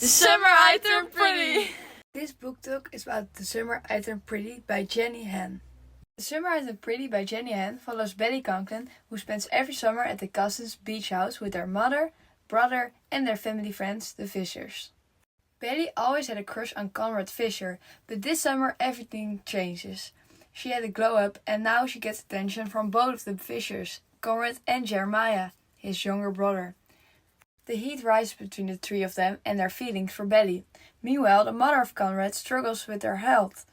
Summer I Turned Pretty! This book talk is about The Summer I Turned Pretty by Jenny Han. The Summer I Turned Pretty by Jenny Han follows Betty Conklin, who spends every summer at the Cousins' beach house with their mother, brother and their family friends, the Fishers. Betty always had a crush on Conrad Fisher, but this summer everything changes. She had a glow up and now she gets attention from both of the Fishers, Conrad and Jeremiah, his younger brother. The heat rises between the three of them and their feelings for Betty. Meanwhile, the mother of Conrad struggles with her health.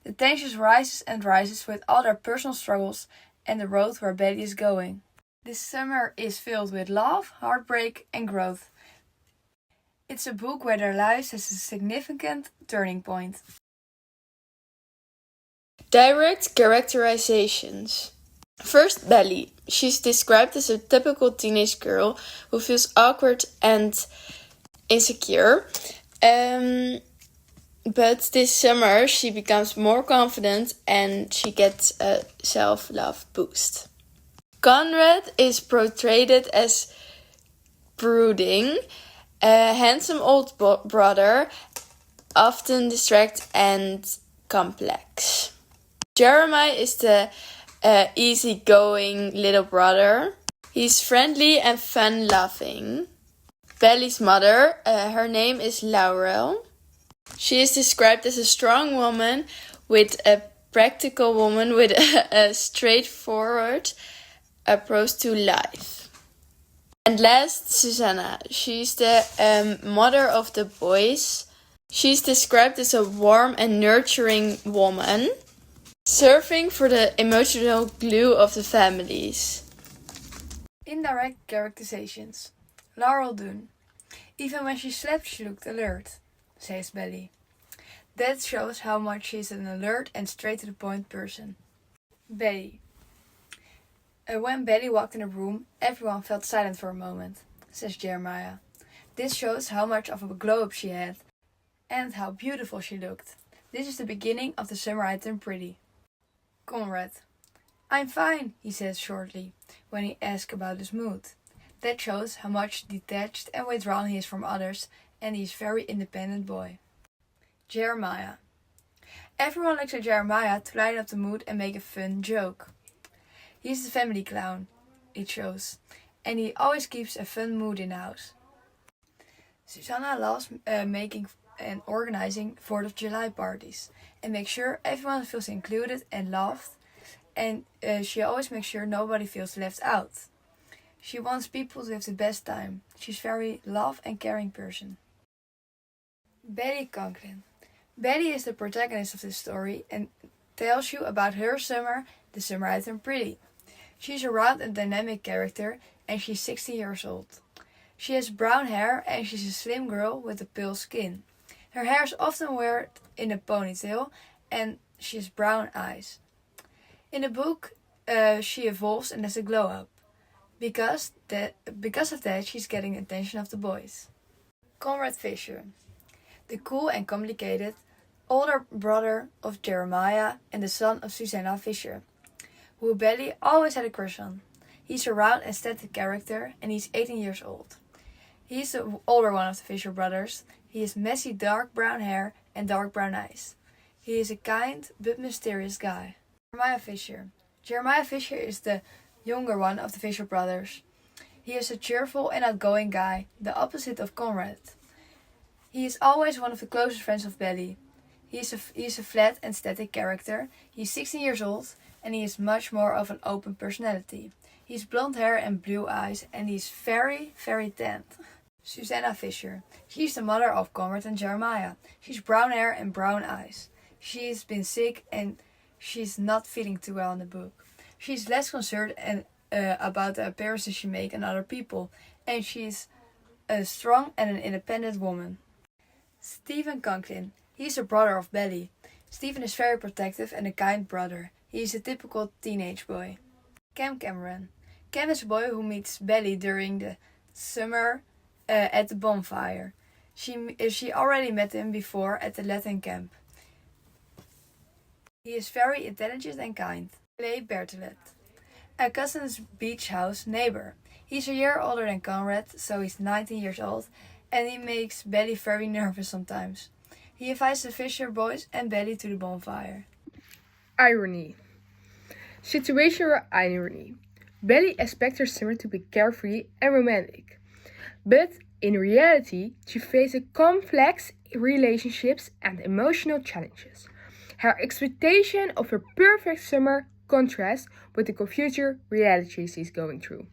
The tension rises and rises with all their personal struggles and the road where Betty is going. This summer is filled with love, heartbreak and growth. It's a book where their lives has a significant turning point. Direct characterizations. First, Belly. She's described as a typical teenage girl who feels awkward and insecure. But this summer she becomes more confident and she gets a self-love boost. Conrad is portrayed as brooding, a handsome old brother, often distracted and complex. Jeremiah is the easygoing little brother. He's friendly and fun-loving. Belly's mother, her name is Laurel. She is described as a strong woman with a practical woman with a straightforward approach to life. And last, Susanna. She's the mother of the boys. She's described as a warm and nurturing woman, serving for the emotional glue of the families. Indirect characterizations. Laurel Dunn. Even when she slept, she looked alert, says Belly. That shows how much she is an alert and straight-to-the-point person. Betty. When Betty walked in the room, everyone felt silent for a moment, says Jeremiah. This shows how much of a glow-up she had and how beautiful she looked. This is the beginning of The Summer I Turned Pretty. Conrad. I'm fine, he says shortly, when he asks about his mood. That shows how much detached and withdrawn he is from others, and he is a very independent boy. Jeremiah. Everyone looks at Jeremiah to lighten up the mood and make a fun joke. He's the family clown, it shows, and he always keeps a fun mood in the house. Susanna loves making and organizing 4th of July parties and makes sure everyone feels included and loved, and she always makes sure nobody feels left out. She wants people to have the best time. She's a very love and caring person. Betty Conklin. Betty is the protagonist of this story and tells you about her summer, The Summer I Turned Pretty. She's a round and dynamic character and she's 16 years old. She has brown hair and she's a slim girl with a pale skin. Her hair is often worn in a ponytail and she has brown eyes. In the book, she evolves and has a glow up. Because of that, she's getting the attention of the boys. Conrad Fisher. The cool and complicated older brother of Jeremiah and the son of Susanna Fisher, who Betty always had a crush on. He's a round and static character and he's 18 years old. He's the older one of the Fisher brothers. He has messy dark brown hair and dark brown eyes. He is a kind but mysterious guy. Jeremiah Fisher. Jeremiah Fisher is the younger one of the Fisher brothers. He is a cheerful and outgoing guy, the opposite of Conrad. He is always one of the closest friends of Betty. He is a flat and static character. He is 16 years old and he is much more of an open personality. He has blonde hair and blue eyes and he is very, very tanned. Susanna Fisher. She's the mother of Conrad and Jeremiah. She's brown hair and brown eyes. She's been sick and she's not feeling too well in the book. She's less concerned about the appearances she makes on other people, and she's a strong and an independent woman. Stephen Conklin. He's the brother of Belly. Stephen is very protective and a kind brother. He is a typical teenage boy. Cam Cameron. Cam is a boy who meets Belly during the summer at the bonfire. She already met him before at the Latin camp. He is very intelligent and kind. Clay Bertolet. A Cousins' beach house neighbor. He's a year older than Conrad, so he's 19 years old, and he makes Belly very nervous sometimes. He invites the Fisher boys and Belly to the bonfire. Irony. Situational irony. Belly expects her summer to be carefree and romantic. But in reality, she faces complex relationships and emotional challenges. Her expectation of a perfect summer contrasts with the future reality she's going through.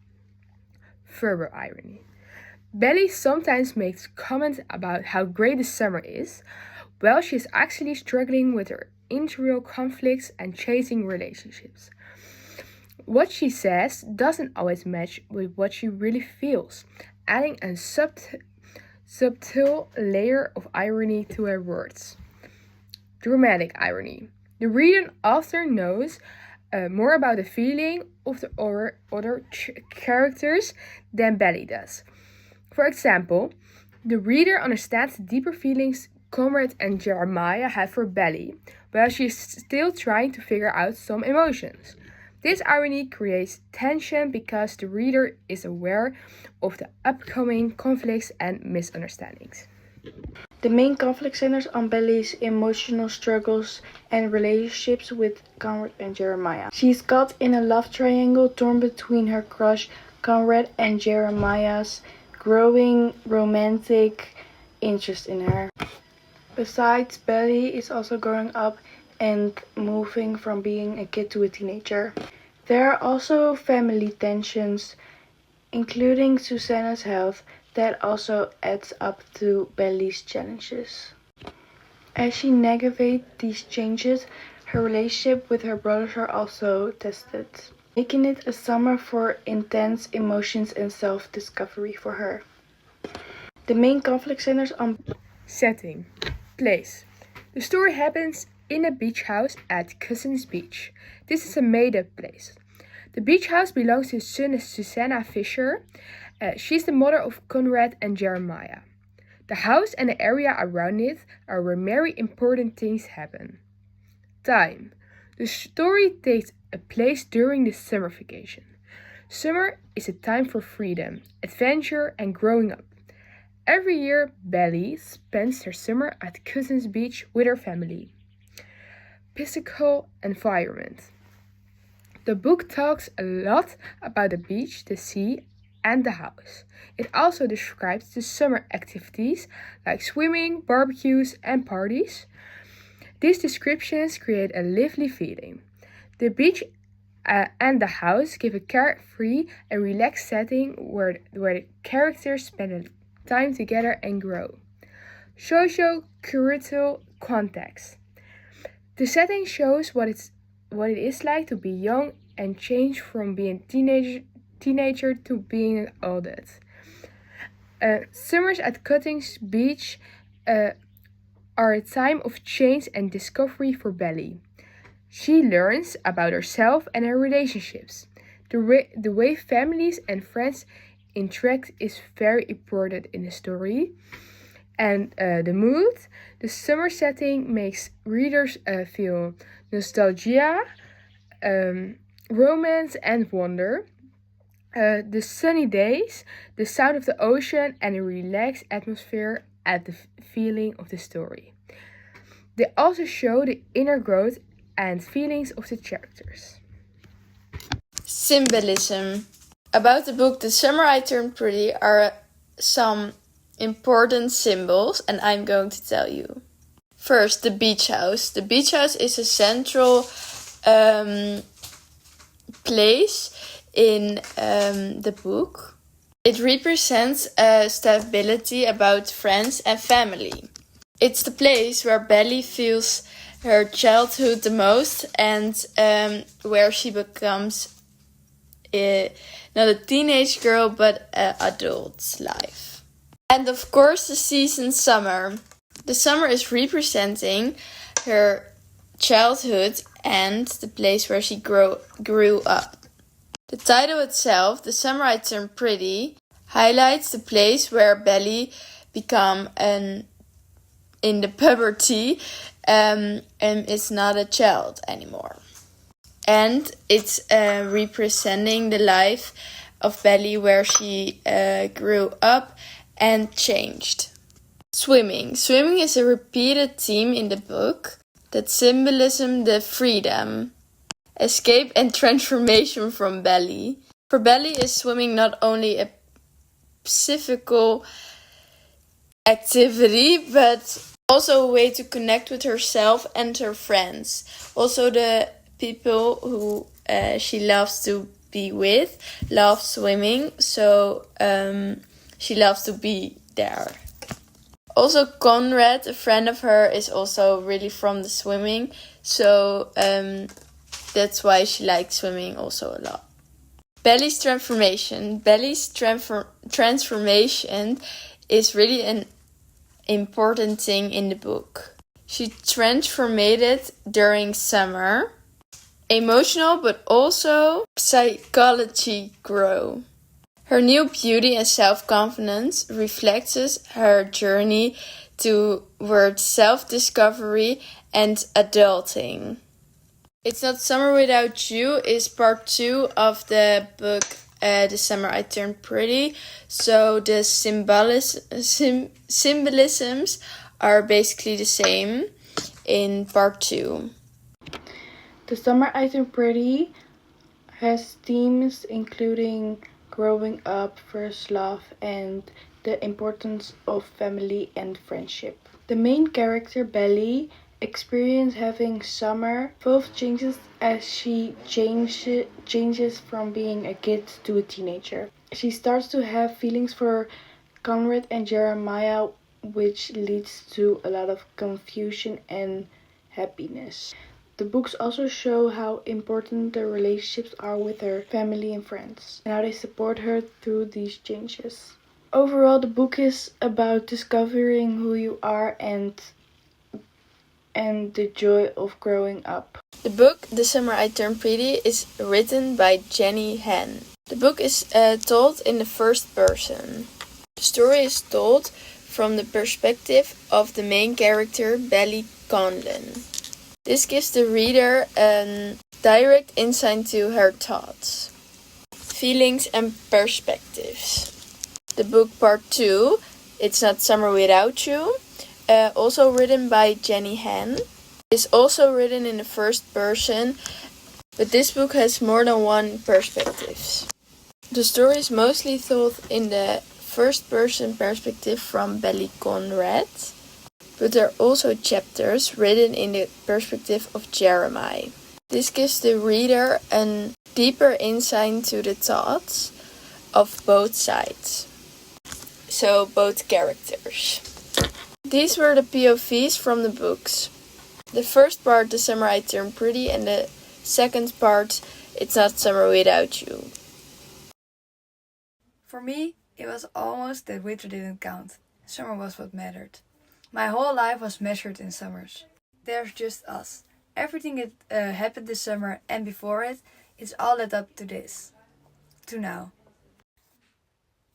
Further irony. Belly sometimes makes comments about how great the summer is, while she is actually struggling with her internal conflicts and chasing relationships. What she says doesn't always match with what she really feels, adding a subtle layer of irony to her words. Dramatic irony. The reader often knows more about the feeling of the other characters than Belly does. For example, the reader understands the deeper feelings Conrad and Jeremiah have for Belly, while she is still trying to figure out some emotions. This irony creates tension because the reader is aware of the upcoming conflicts and misunderstandings. The main conflict centers on Belly's emotional struggles and relationships with Conrad and Jeremiah. She's caught in a love triangle torn between her crush Conrad and Jeremiah's growing romantic interest in her. Besides, Belly is also growing up and moving from being a kid to a teenager. There are also family tensions, including Susanna's health, that also adds up to Belly's challenges. As she navigates these changes, her relationship with her brothers are also tested, making it a summer for intense emotions and self-discovery for her. The main conflict centers on Setting. Place. The story happens in a beach house at Cousins Beach. This is a made-up place. The beach house belongs to Susanna Fisher. She's the mother of Conrad and Jeremiah. The house and the area around it are where very important things happen. Time. The story takes place during the summer vacation. Summer is a time for freedom, adventure, and growing up. Every year, Belly spends her summer at Cousins Beach with her family. Physical environment. The book talks a lot about the beach, the sea, and the house. It also describes the summer activities like swimming, barbecues, and parties. These descriptions create a lively feeling. The beach and the house give a carefree and relaxed setting where the characters spend time together and grow. Socio-cultural context. The setting shows what it is like to be young and change from being teenager to being an adult. Summers at Cousins Beach are a time of change and discovery for Belly. She learns about herself and her relationships. The way families and friends interact is very important in the story. And the mood, the summer setting makes readers feel nostalgia, romance, and wonder. The sunny days, the sound of the ocean, and a relaxed atmosphere add the feeling of the story. They also show the inner growth and feelings of the characters. Symbolism. About the book The Summer I Turned Pretty are some important symbols, and I'm going to tell you. First, the beach house. The beach house is a central place in the book. It represents stability about friends and family. It's the place where Belly feels her childhood the most and where she becomes not a teenage girl but an adult life. And of course the season summer. The summer is representing her childhood and the place where she grew up. The title itself, The Summer I Turned Pretty, highlights the place where Belly become in the puberty and is not a child anymore. And it's representing the life of Belly where she grew up and changed. Swimming. Swimming is a repeated theme in the book that symbolism the freedom, escape and transformation from Belly. For Belly is swimming not only a physical activity, but also a way to connect with herself and her friends. Also the people who she loves to be with love swimming, so she loves to be there. Also Conrad, a friend of her, is also really from the swimming, so that's why she likes swimming also a lot. Belly's transformation. Belly's transformation is really an important thing in the book. She transformed during summer. Emotional but also psychology grow. Her new beauty and self-confidence reflects her journey towards self-discovery and adulting. It's Not Summer Without You is part 2 of the book The Summer I Turned Pretty. So the symbolisms are basically the same in part 2. The Summer I Turned Pretty has themes including growing up, first love, and the importance of family and friendship. The main character, Belly, experiences having summer full of changes as she changes from being a kid to a teenager. She starts to have feelings for Conrad and Jeremiah, which leads to a lot of confusion and happiness. The books also show how important the relationships are with her family and friends, and how they support her through these changes. Overall, the book is about discovering who you are and the joy of growing up. The book The Summer I Turned Pretty is written by Jenny Han. The book is told in the first person. The story is told from the perspective of the main character, Belly Conlon. This gives the reader a direct insight to her thoughts, feelings and perspectives. The book part 2, It's Not Summer Without You, also written by Jenny Han, is also written in the first person, but this book has more than one perspective. The story is mostly told in the first person perspective from Belly Conrad, but there are also chapters written in the perspective of Jeremiah. This gives the reader a deeper insight to the thoughts of both sides, so both characters. These were the POVs from the books. The first part, The Summer I Turned Pretty, and the second part, It's Not Summer Without You. For me, it was almost that winter didn't count. Summer was what mattered. My whole life was measured in summers. There's just us. Everything that happened this summer and before it is all led up to this. To now.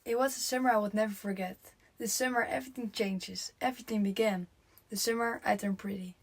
It was a summer I would never forget. This summer everything changes. Everything began. The summer I turned pretty.